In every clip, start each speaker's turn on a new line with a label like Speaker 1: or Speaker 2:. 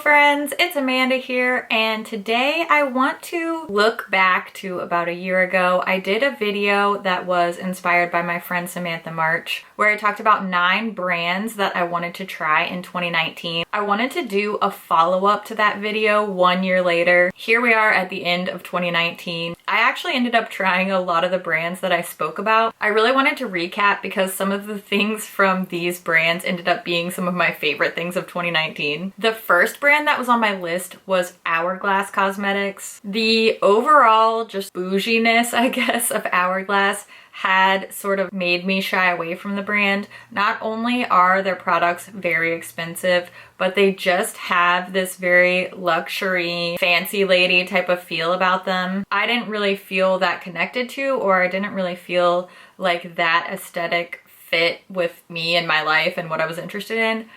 Speaker 1: friends, it's Amanda here, and today I want to look back to about a year ago. I did a video that was inspired by my friend Samantha March, where I talked about 9 brands that I wanted to try in 2019. I wanted to do a follow-up to that video 1 year later. Here we are at the end of 2019. I actually ended up trying a lot of the brands that I spoke about. I really wanted to recap because some of the things from these brands ended up being some of my favorite things of 2019. The first brand that was on my list was Hourglass Cosmetics. The overall just bouginess, I guess, of Hourglass had sort of made me shy away from the brand. Not only are their products very expensive, but they just have this very luxury, fancy lady type of feel about them. I didn't really feel that connected to, or I didn't really feel like that aesthetic fit with me and my life and what I was interested in.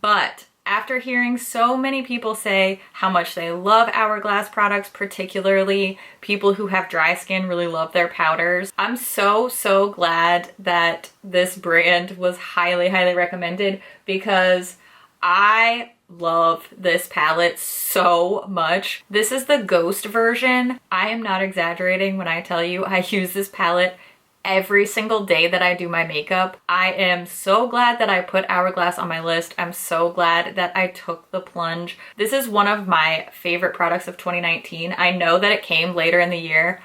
Speaker 1: But after hearing so many people say how much they love Hourglass products, particularly people who have dry skin really love their powders, I'm so glad that this brand was highly recommended, because I love this palette so much. This is the Ghost version. I am not exaggerating when I tell you I use this palette every single day that I do my makeup. I am so glad that I put Hourglass on my list. I'm so glad that I took the plunge. This is one of my favorite products of 2019. I know that it came later in the year,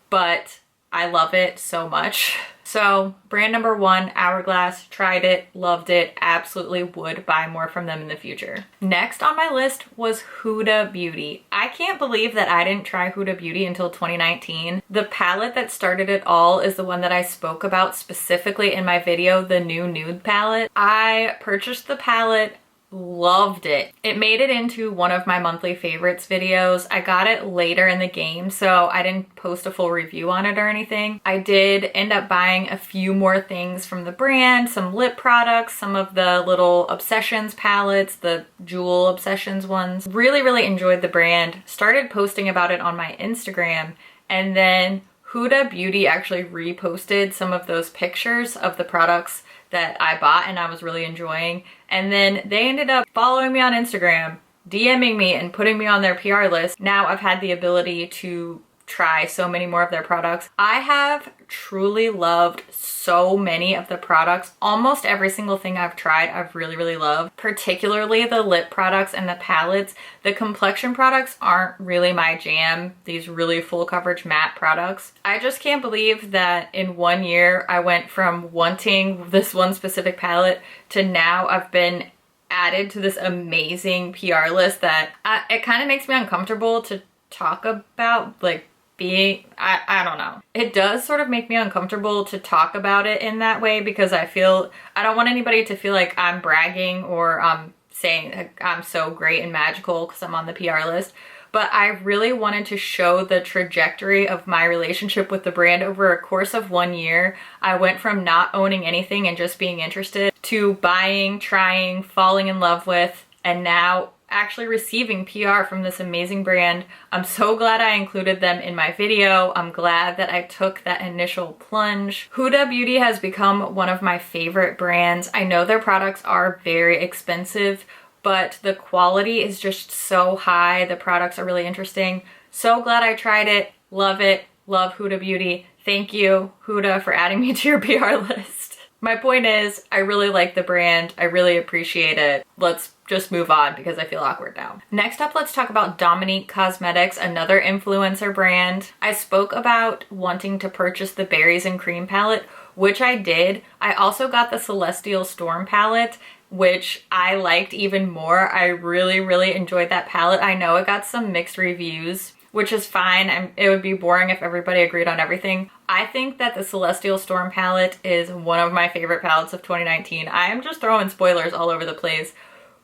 Speaker 1: but I love it so much. So brand number 1, Hourglass, tried it, loved it, absolutely would buy more from them in the future. Next on my list was Huda Beauty. I can't believe that I didn't try Huda Beauty until 2019. The palette that started it all is the one that I spoke about specifically in my video, the new nude palette. I purchased the palette, loved it. It made it into one of my monthly favorites videos. I got it later in the game, so I didn't post a full review on it or anything. I did end up buying a few more things from the brand, some lip products, some of the little Obsessions palettes, the Jewel Obsessions ones. Really enjoyed the brand. Started posting about it on my Instagram, and then Huda Beauty actually reposted some of those pictures of the products that I bought and I was really enjoying. And then they ended up following me on Instagram, DMing me and putting me on their PR list. Now I've had the ability to try so many more of their products. I have truly loved so many of the products. Almost every single thing I've tried, I've really loved, particularly the lip products and the palettes. The complexion products aren't really my jam, these really full coverage matte products. I just can't believe that in 1 year I went from wanting this one specific palette to now I've been added to this amazing PR list that it kind of makes me uncomfortable to talk about, like, I don't know. It does sort of make me uncomfortable to talk about it in that way, because I don't want anybody to feel like I'm bragging or saying I'm so great and magical because I'm on the PR list. But I really wanted to show the trajectory of my relationship with the brand over a course of 1 year. I went from not owning anything and just being interested to buying, trying, falling in love with, and now actually receiving PR from this amazing brand. I'm so glad I included them in my video. I'm glad that I took that initial plunge. Huda Beauty has become one of my favorite brands. I know their products are very expensive, but the quality is just so high. The products are really interesting. So glad I tried it. Love it. Love Huda Beauty. Thank you, Huda, for adding me to your PR list. My point is, I really like the brand. I really appreciate it. Let's just move on because I feel awkward now. Next up, let's talk about Dominique Cosmetics, another influencer brand. I spoke about wanting to purchase the Berries and Cream palette, which I did. I also got the Celestial Storm palette, which I liked even more. I really enjoyed that palette. I know it got some mixed reviews, which is fine. It would be boring if everybody agreed on everything. I think that the Celestial Storm palette is one of my favorite palettes of 2019. I am just throwing spoilers all over the place.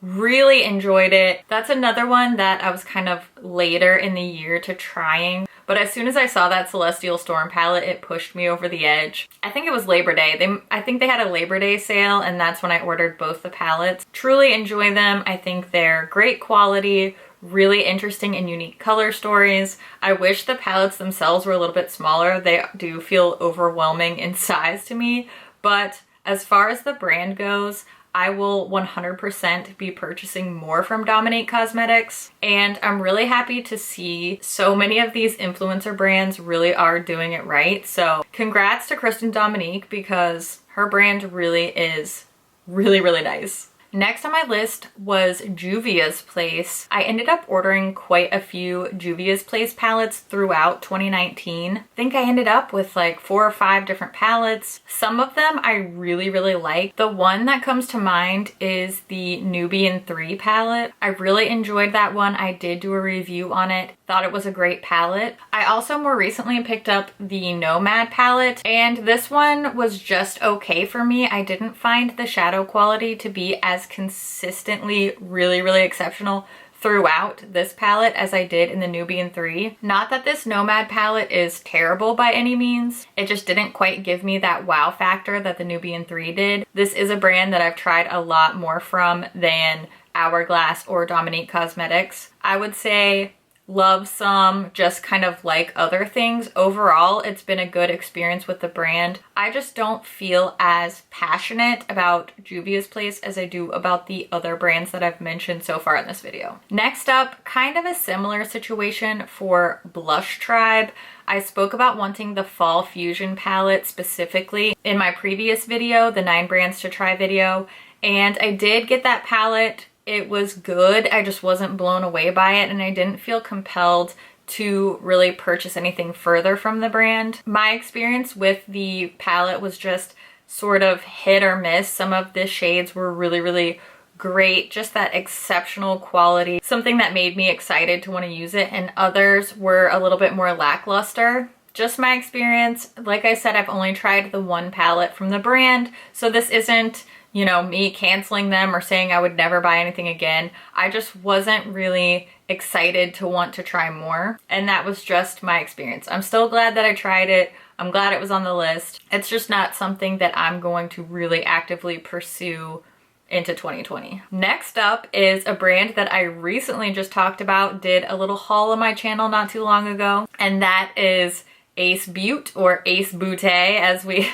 Speaker 1: Really enjoyed it. That's another one that I was kind of later in the year to trying, but as soon as I saw that Celestial Storm palette, it pushed me over the edge. I think it was Labor Day. I think they had a Labor Day sale, and that's when I ordered both the palettes. Truly enjoy them. I think they're great quality, really interesting and unique color stories. I wish the palettes themselves were a little bit smaller. They do feel overwhelming in size to me, but as far as the brand goes, I will 100% be purchasing more from Dominique Cosmetics. And I'm really happy to see so many of these influencer brands really are doing it right. So congrats to Kristen Dominique, because her brand really is really, really nice. Next on my list was Juvia's Place. I ended up ordering quite a few Juvia's Place palettes throughout 2019. I think I ended up with like 4 or 5 different palettes. Some of them I really, really like. The one that comes to mind is the Nubian 3 palette. I really enjoyed that one. I did do a review on it. Thought it was a great palette. I also more recently picked up the Nomad palette, and this one was just okay for me. I didn't find the shadow quality to be as consistently really, really exceptional throughout this palette as I did in the Nubian 3. Not that this Nomad palette is terrible by any means. It just didn't quite give me that wow factor that the Nubian 3 did. This is a brand that I've tried a lot more from than Hourglass or Dominique Cosmetics. I would say love some, just kind of like other things. Overall, it's been a good experience with the brand. I just don't feel as passionate about Juvia's Place as I do about the other brands that I've mentioned so far in this video. Next up, kind of a similar situation for Blush Tribe. I spoke about wanting the Fall Fusion palette specifically in my previous video, the 9 brands to try video, and I did get that palette. It was good. I just wasn't blown away by it, and I didn't feel compelled to really purchase anything further from the brand. My experience with the palette was just sort of hit or miss. Some of the shades were really, really great, just that exceptional quality, something that made me excited to want to use it, and others were a little bit more lackluster. Just my experience. Like I said, I've only tried the one palette from the brand, so this isn't, you know, me canceling them or saying I would never buy anything again. I just wasn't really excited to want to try more, and that was just my experience. I'm still glad that I tried it. I'm glad it was on the list. It's just not something that I'm going to really actively pursue into 2020. Next up is a brand that I recently just talked about, did a little haul on my channel not too long ago, and that is Ace Beaute, or Ace Beauté as we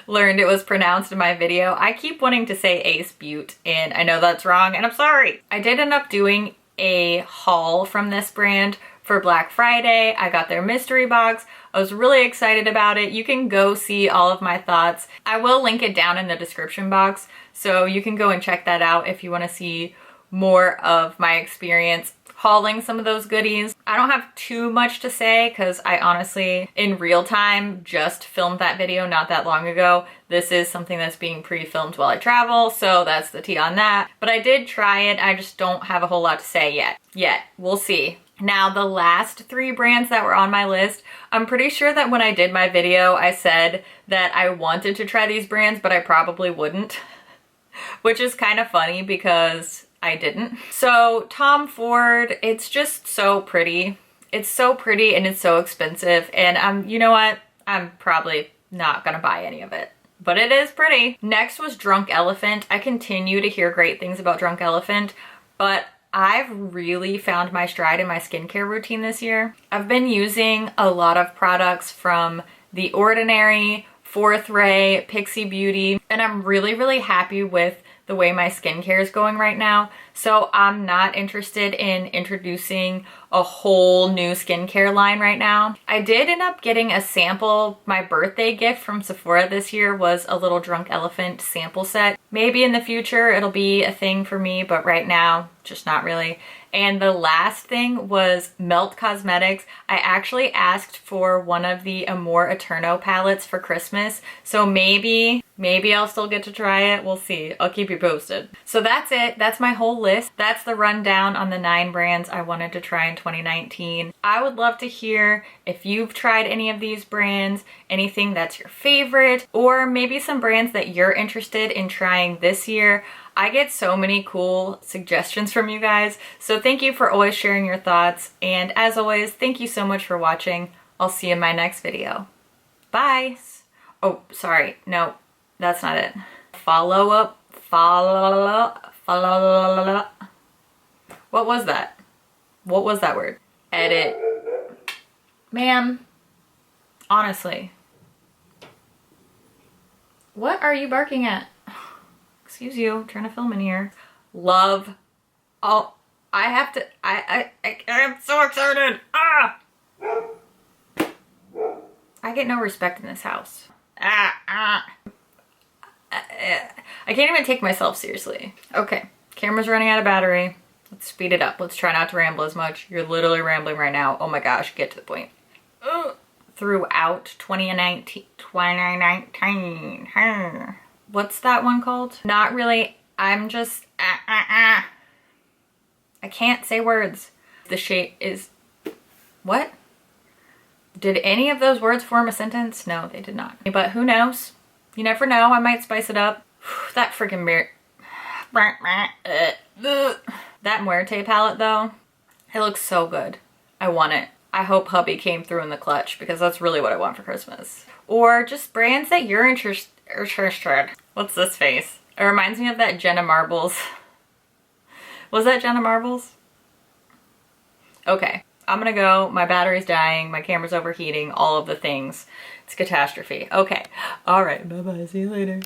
Speaker 1: learned it was pronounced in my video. I keep wanting to say Ace Beaute, and I know that's wrong, and I'm sorry. I did end up doing a haul from this brand for Black Friday. I got their mystery box. I was really excited about it. You can go see all of my thoughts. I will link it down in the description box, so you can go and check that out if you want to see more of my experience hauling some of those goodies. I don't have too much to say because I honestly, in real time, just filmed that video not that long ago. This is something that's being pre-filmed while I travel, so that's the tea on that. But I did try it. I just don't have a whole lot to say yet. We'll see. Now, the last 3 brands that were on my list, I'm pretty sure that when I did my video, I said that I wanted to try these brands, but I probably wouldn't, which is kind of funny because I didn't. So Tom Ford, it's just so pretty. It's so pretty and it's so expensive, and you know what? I'm probably not gonna buy any of it, but it is pretty. Next was Drunk Elephant. I continue to hear great things about Drunk Elephant, but I've really found my stride in my skincare routine this year. I've been using a lot of products from The Ordinary, Fourth Ray, Pixie Beauty, and I'm really, really happy with the way my skincare is going right now. So I'm not interested in introducing a whole new skincare line right now. I did end up getting a sample. My birthday gift from Sephora this year was a little Drunk Elephant sample set. Maybe in the future it'll be a thing for me, but right now, just not really. And the last thing was Melt Cosmetics. I actually asked for one of the Amor Eterno palettes for Christmas, so maybe I'll still get to try it. We'll see. I'll keep you posted. So that's it. That's my whole list. That's the rundown on the 9 brands I wanted to try in 2019. I would love to hear if you've tried any of these brands, anything that's your favorite, or maybe some brands that you're interested in trying this year. I get so many cool suggestions from you guys, so thank you for always sharing your thoughts, and as always, thank you so much for watching. I'll see you in my next video. Bye! Oh, sorry, no, that's not it. Follow. What was that? What was that word? Edit. Ma'am, honestly. What are you barking at? Excuse you, I'm trying to film in here. Love. Oh, I'm so excited. Ah! I get no respect in this house. I can't even take myself seriously. Okay, camera's running out of battery. Let's speed it up. Let's try not to ramble as much. You're literally rambling right now. Oh my gosh, get to the point. Throughout 2019. What's that one called? Not really. I'm just, I can't say words. The shape is, what? Did any of those words form a sentence? No, they did not. But who knows? You never know. I might spice it up. That freaking mirror. That Muerte palette though, it looks so good. I want it. I hope hubby came through in the clutch because that's really what I want for Christmas. Or just brands that you're interested. What's this face? It reminds me of that Jenna Marbles. Was that Jenna Marbles? Okay, I'm gonna go. My battery's dying. My camera's overheating. All of the things. It's catastrophe. Okay. All right. Bye-bye. See you later.